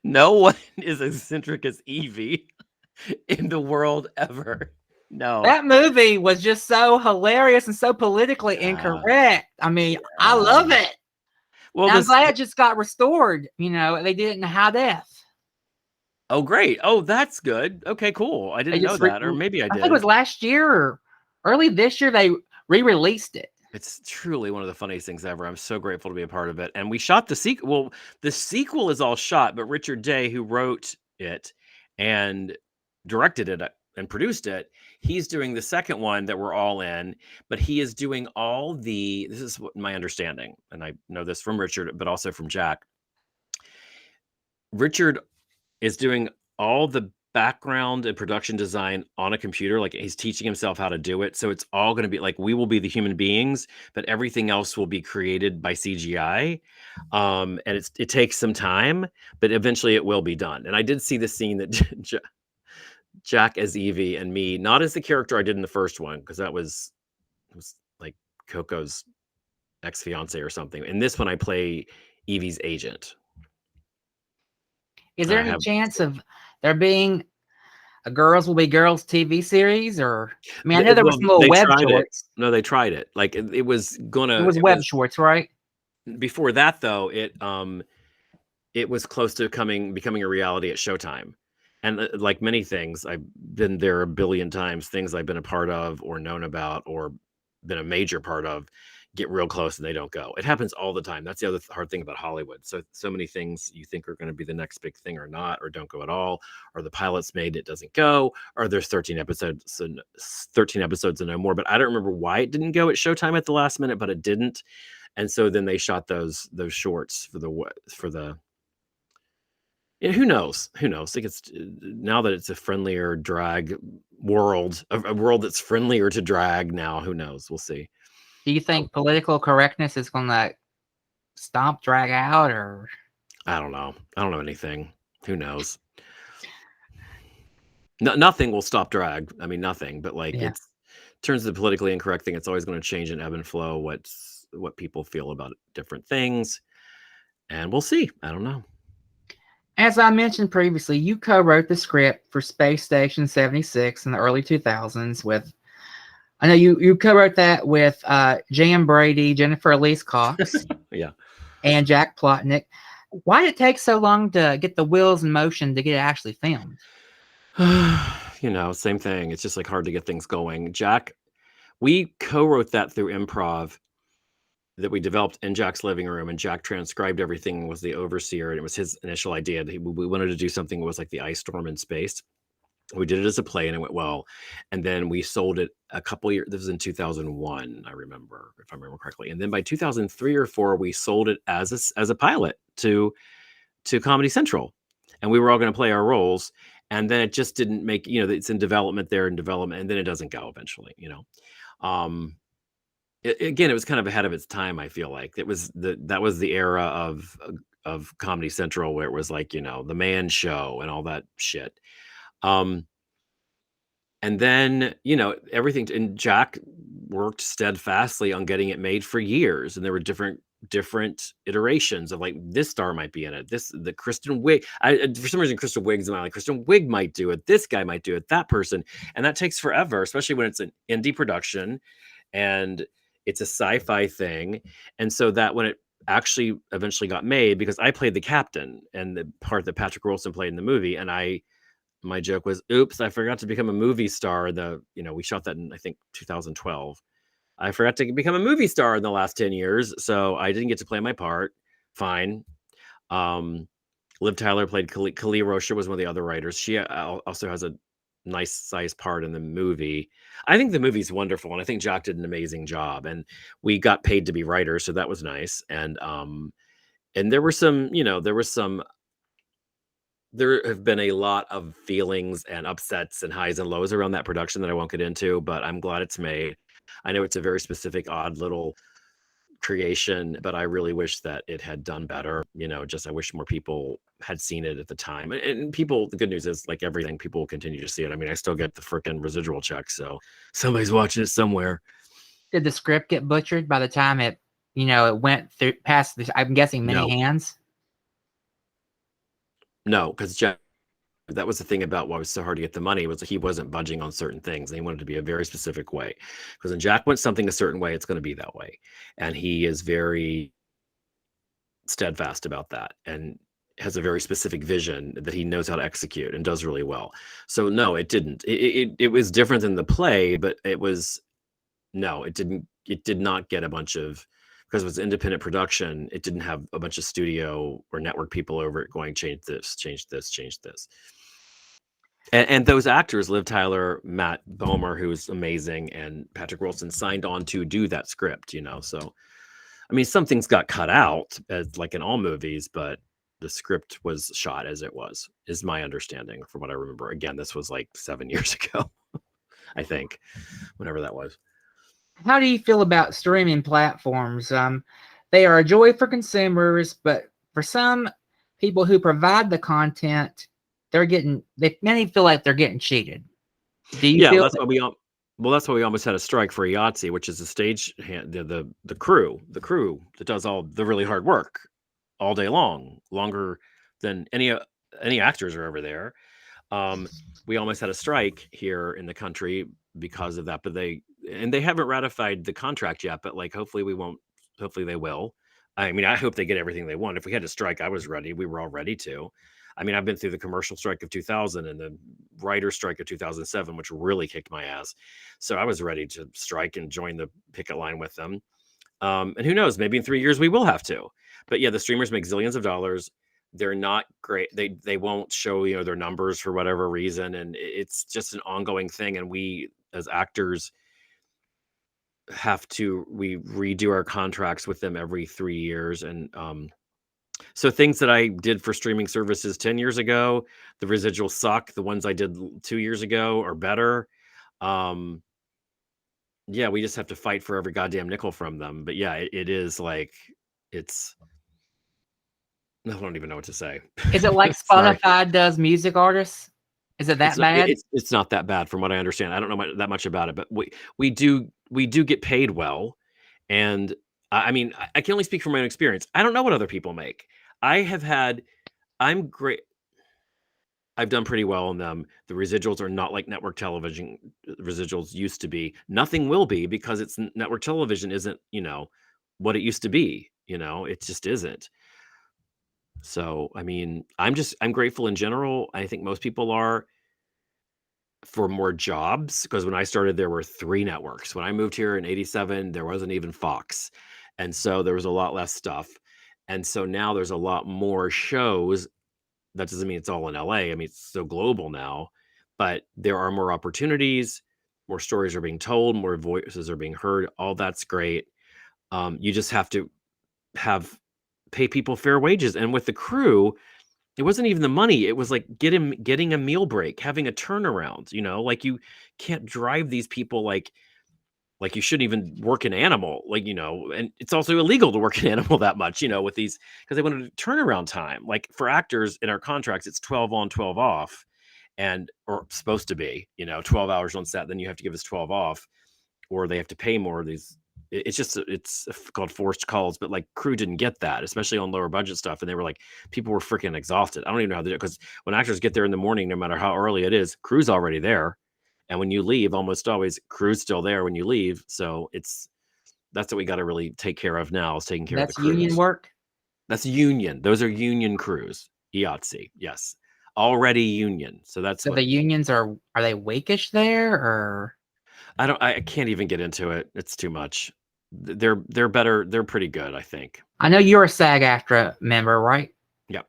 No one is eccentric as Evie in the world ever. No. That movie was just so hilarious and so politically incorrect. I mean, I love it. Well, I'm glad it just got restored. They did it in high def. Oh, great. Oh, that's good. Okay, cool. I didn't know that, or maybe I did. I think it was last year or early this year they re-released it. It's truly one of the funniest things ever. I'm so grateful to be a part of it. And we shot the sequel. Well, the sequel is all shot, but Richard Day, who wrote it and directed it and produced it, he's doing the second one that we're all in, but he is doing this is what my understanding, and I know this from Richard, but also from Jack. Richard is doing all the background and production design on a computer. Like, he's teaching himself how to do it. So it's all going to be like, we will be the human beings, but everything else will be created by CGI. And it takes some time, but eventually it will be done. And I did see the scene that Jack as Evie and me, not as the character I did in the first one, because it was like Coco's ex-fiance or something. In this one, I play Evie's agent. Is there any chance of there being a Girls Will Be Girls TV series? Or, I mean, I know there was some little web shorts. No, they tried it. Like, it was web shorts, right? Before that, though, it was close to becoming a reality at Showtime. And like many things, I've been there a billion times. Things I've been a part of or known about or been a major part of get real close and they don't go. It happens all the time. That's the other hard thing about Hollywood. So many things you think are going to be the next big thing or not, or don't go at all, or the pilot's made, it doesn't go, or there's 13 episodes and no more. But I don't remember why it didn't go at Showtime at the last minute, but it didn't. And so then they shot those shorts for the who knows? I think it's now that it's a friendlier drag world, a world that's friendlier to drag now. Who knows? We'll see. Do you think political correctness is going to stomp drag out, or? I don't know. I don't know anything. Who knows? Nothing will stop drag. I mean, nothing. But like, it's in terms of the politically incorrect thing, it's always going to change and ebb and flow what people feel about different things, and we'll see. I don't know. As I mentioned previously, you co-wrote the script for Space Station 76 in the early 2000s with, I know you co-wrote that with Jan Brady, Jennifer Elise Cox, Yeah. and Jack Plotnick. Why did it take so long to get the wheels in motion to get it actually filmed? Same thing. It's just like hard to get things going. Jack, we co-wrote that through improv that we developed in Jack's living room, and Jack transcribed everything, was the overseer, and it was his initial idea that we wanted to do something that was like the ice storm in space. We did it as a play and it went well. And then we sold it a couple years. This was in 2001, I remember, if I remember correctly. And then by 2003 or 4, we sold it as a pilot to Comedy Central. And we were all going to play our roles. And then it just didn't make, it's in development there and development, and then it doesn't go eventually, again, it was kind of ahead of its time. I feel like that was the era of Comedy Central, where it was like, the man show and all that shit. And then, everything, and Jack worked steadfastly on getting it made for years. And there were different iterations of like, this star might be in it. The Kristen Wiig. For some reason, Kristen Wiig's in my, like, Kristen Wiig might do it. This guy might do it. That person. And that takes forever, especially when it's an indie production and it's a sci-fi thing. And so that when it actually eventually got made, because I played the captain and the part that Patrick Wilson played in the movie, and my joke was, oops, I forgot to become a movie star. We shot that in, I think, 2012. I forgot to become a movie star in the last 10 years. So I didn't get to play my part. Fine. Liv Tyler played Kali Rocha, was one of the other writers. She also has a nice sized part in the movie. I think the movie's wonderful. And I think Jack did an amazing job, and we got paid to be writers. So that was nice. And there were some, there have been a lot of feelings and upsets and highs and lows around that production that I won't get into, but I'm glad it's made. I know it's a very specific, odd little creation, but I really wish that it had done better. I wish more people had seen it at the time. And people, the good news is, like everything, people will continue to see it. I mean, I still get the freaking residual check, so somebody's watching it somewhere. Did the script get butchered by the time it went through past this, I'm guessing, many hands? No, because Jack, that was the thing about why it was so hard to get the money, was he wasn't budging on certain things. And he wanted it to be a very specific way. Because when Jack wants something a certain way, it's going to be that way. And he is very steadfast about that and has a very specific vision that he knows how to execute and does really well. So no, it didn't. It was different than the play, but it did not get a bunch of, because it was independent production, it didn't have a bunch of studio or network people over it going, change this, change this, change this. And those actors, Liv Tyler, Matt Bomer, who's amazing, and Patrick Wilson, signed on to do that script, So, I mean, some things got cut out, as like in all movies, but the script was shot as it was, is my understanding from what I remember. Again, this was like 7 years ago, I think, whenever that was. How do you feel about streaming platforms? They are a joy for consumers, but for some people who provide the content, many feel like they're getting cheated. Do you feel that's why we almost had a strike for IATSE, which is the stage hand, the crew that does all the really hard work all day long, longer than any actors are over there. We almost had a strike here in the country because of that, but they haven't ratified the contract yet, but like hopefully they will. I mean, I hope they get everything they want. If we had to strike, I was ready. We were all ready to. I mean, I've been through the commercial strike of 2000 and the writer's strike of 2007, which really kicked my ass. So I was ready to strike and join the picket line with them. And who knows, maybe in 3 years we will have to. But yeah, the streamers make zillions of dollars. They're not great. They won't show, their numbers for whatever reason. And it's just an ongoing thing. And we, as actors, we redo our contracts with them every 3 years. And so things that I did for streaming services 10 years ago, the residuals suck. The ones I did 2 years ago are better. Yeah, we just have to fight for every goddamn nickel from them. But yeah, it is like, I don't even know what to say. Is it like Spotify does music artists? Is it that bad? It's not that bad from what I understand. I don't know that much about it, but we do get paid well. And I mean, I can only speak from my own experience. I don't know what other people make. I have had I'm great. I've done pretty well on them. The residuals are not like network television residuals used to be. Nothing will be because it's network television isn't, what it used to be, it just isn't. So, I mean, I'm grateful in general. I think most people are for more jobs because when I started, there were 3 networks. When I moved here in '87, there wasn't even Fox. And so there was a lot less stuff. And so now there's a lot more shows. That doesn't mean it's all in LA. I mean, it's so global now, but there are more opportunities, more stories are being told, more voices are being heard. All that's great. You just have to pay people fair wages. And with the crew, it wasn't even the money. It was like getting a meal break, having a turnaround, like you can't drive these people like you shouldn't even work an animal, and it's also illegal to work an animal that much, with these because they wanted a turnaround time. Like for actors in our contracts, it's 12 on, 12 off, or supposed to be, 12 hours on set, then you have to give us 12 off, or they have to pay more of these. It's called forced calls, but like crew didn't get that, especially on lower budget stuff. And they were like, people were freaking exhausted. I don't even know how to do it because when actors get there in the morning, no matter how early it is, crew's already there. And when you leave, almost always crew's still there when you leave. So that's what we got to really take care of now is taking care of the That's crews. union work? That's union. Those are union crews. IATSE, yes. Already union. So that's So the unions are they wakish there or? I can't even get into it. It's too much. They're better. They're pretty good, I think. I know you're a SAG-AFTRA member, right? Yep.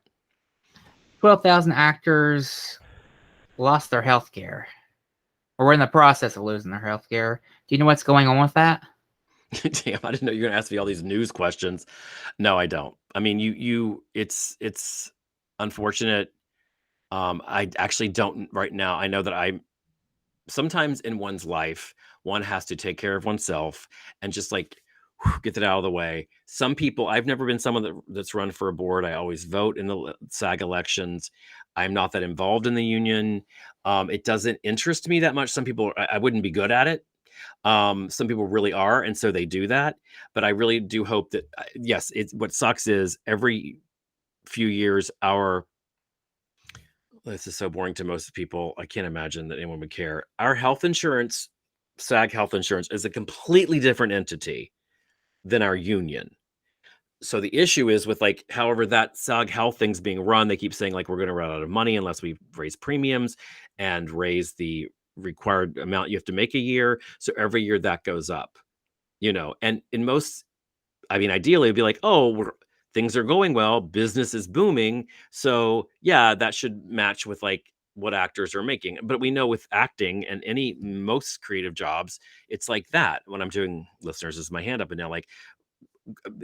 12,000 actors lost their health care. Or we're in the process of losing their health care. Do you know what's going on with that? Damn, I didn't know you were gonna ask me all these news questions. No, I don't. I mean, it's unfortunate. I actually don't right now. I know that sometimes in one's life, one has to take care of oneself and just like get that out of the way. Some people, I've never been someone that's run for a board. I always vote in the SAG elections. I'm not that involved in the union. It doesn't interest me that much. Some people, I wouldn't be good at it. Some people really are, and so they do that. But I really do hope that, yes, what sucks is every few years, this is so boring to most people. I can't imagine that anyone would care. Our health insurance, SAG health insurance, is a completely different entity than our union. So the issue is with however that SAG health thing's being run, they keep saying we're going to run out of money unless we raise premiums and raise the required amount you have to make a year. So every year that goes up, and in most, I mean, ideally it'd be like, oh, things are going well, business is booming. So yeah, that should match with what actors are making. But we know with acting and most creative jobs, it's like that. When I'm doing listeners, is my hand up and down,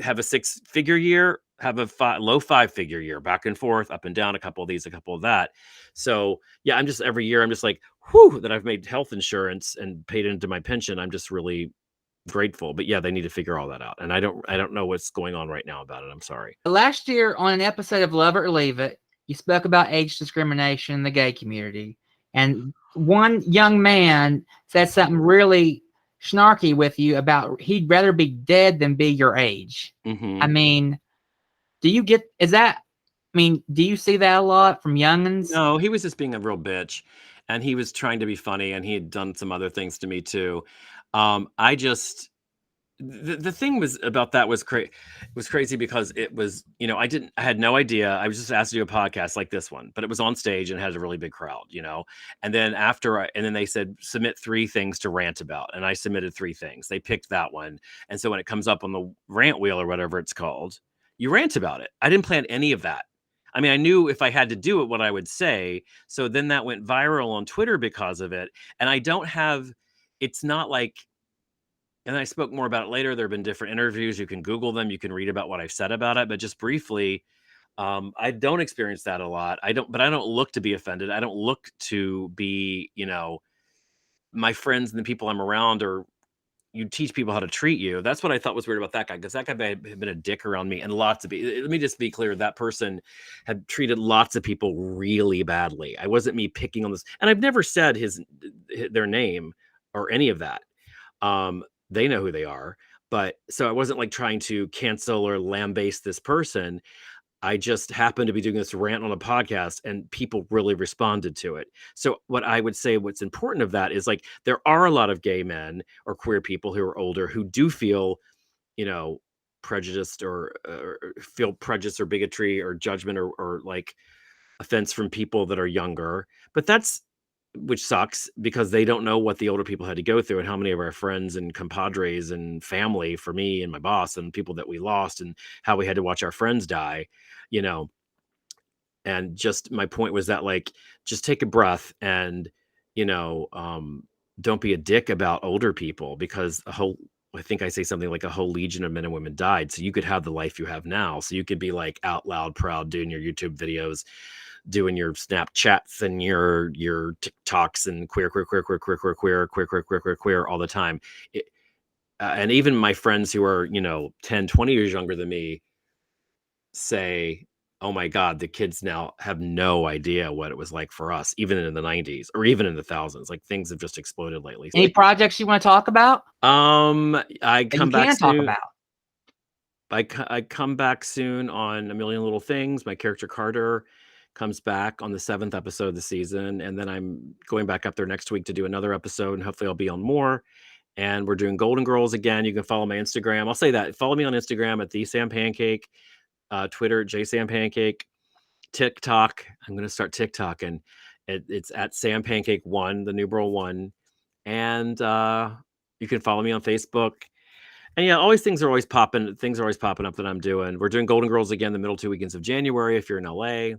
have a 6-figure year, have a low 5-figure year, back and forth, up and down, a couple of these, a couple of that. So yeah, every year I'm just like, whew, that I've made health insurance and paid into my pension. I'm just really grateful. But yeah, they need to figure all that out. And I don't know what's going on right now about it. I'm sorry. Last year on an episode of Love It or Leave It, you spoke about age discrimination in the gay community. And one young man said something really snarky with you about he'd rather be dead than be your age. Mm-hmm. I mean, do you see that a lot from youngins? No, he was just being a real bitch, and he was trying to be funny, and he had done some other things to me too. The thing was about that was crazy because it was, I had no idea. I was just asked to do a podcast like this one, but it was on stage and had a really big crowd, and then and then they said, submit 3 things to rant about. And I submitted 3 things. They picked that one. And so when it comes up on the rant wheel or whatever it's called, you rant about it. I didn't plan any of that. I mean, I knew if I had to do it, what I would say. So then that went viral on Twitter because of it. And it's not like, and I spoke more about it later. There have been different interviews. You can Google them. You can read about what I've said about it. But just briefly, I don't experience that a lot. But I don't look to be offended. I don't look to be, my friends and the people I'm around, or you teach people how to treat you. That's what I thought was weird about that guy, because that guy had been a dick around me, and lots of people. Let me just be clear. That person had treated lots of people really badly. I wasn't me picking on this. And I've never said their name or any of that. They know who they are, but so I wasn't trying to cancel or lambaste this person. I just happened to be doing this rant on a podcast and people really responded to it. So what I would say, what's important of that is like, there are a lot of gay men or queer people who are older who do feel, prejudiced or feel prejudice or bigotry or judgment or like offense from people that are younger. But which sucks because they don't know what the older people had to go through and how many of our friends and compadres and family, for me and my boss and people that we lost, and how we had to watch our friends die, you know. And just my point was that, like, just take a breath and, you know, don't be a dick about older people, because I think I say something like a whole legion of men and women died. So you could have the life you have now. So you could be like out loud proud doing your YouTube videos, doing your Snapchats and your TikToks and queer all the time. And even my friends who are, 10, 20 years younger than me say, oh my God, the kids now have no idea what it was like for us, even in the 90s or even in the thousands. Like, things have just exploded lately. Any projects you want to talk about? I come back talk soon. about. I come back soon on A Million Little Things. My character Carter comes back on the 7th episode of the season, and then I'm going back up there next week to do another episode, and hopefully I'll be on more. And we're doing Golden Girls again. You can follow my Instagram. I'll say that. Follow me on Instagram at the Sam Pancake, Twitter Sam Pancake, TikTok. I'm going to start TikTok, and it's at Sam Pancake 1, the numeral 1. And you can follow me on Facebook. And yeah, things are always popping up that I'm doing. We're doing Golden Girls again the middle 2 weekends of January if you're in LA.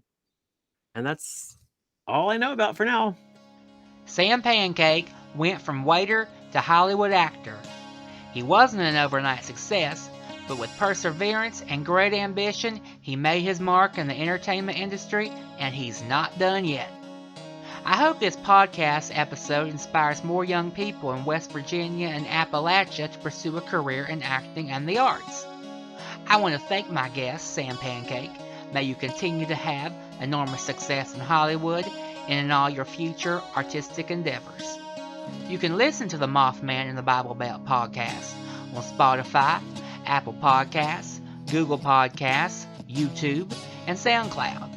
And that's all I know about for now. Sam Pancake went from waiter to Hollywood actor. He wasn't an overnight success, but with perseverance and great ambition, he made his mark in the entertainment industry, and he's not done yet. I hope this podcast episode inspires more young people in West Virginia and Appalachia to pursue a career in acting and the arts. I want to thank my guest, Sam Pancake. May you continue to have enormous success in Hollywood and in all your future artistic endeavors. You can listen to the Mothman in the Bible Belt podcast on Spotify, Apple Podcasts, Google Podcasts, YouTube, and SoundCloud.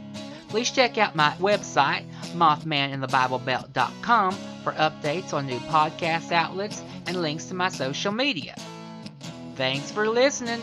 Please check out my website, mothmaninthebiblebelt.com, for updates on new podcast outlets and links to my social media. Thanks for listening.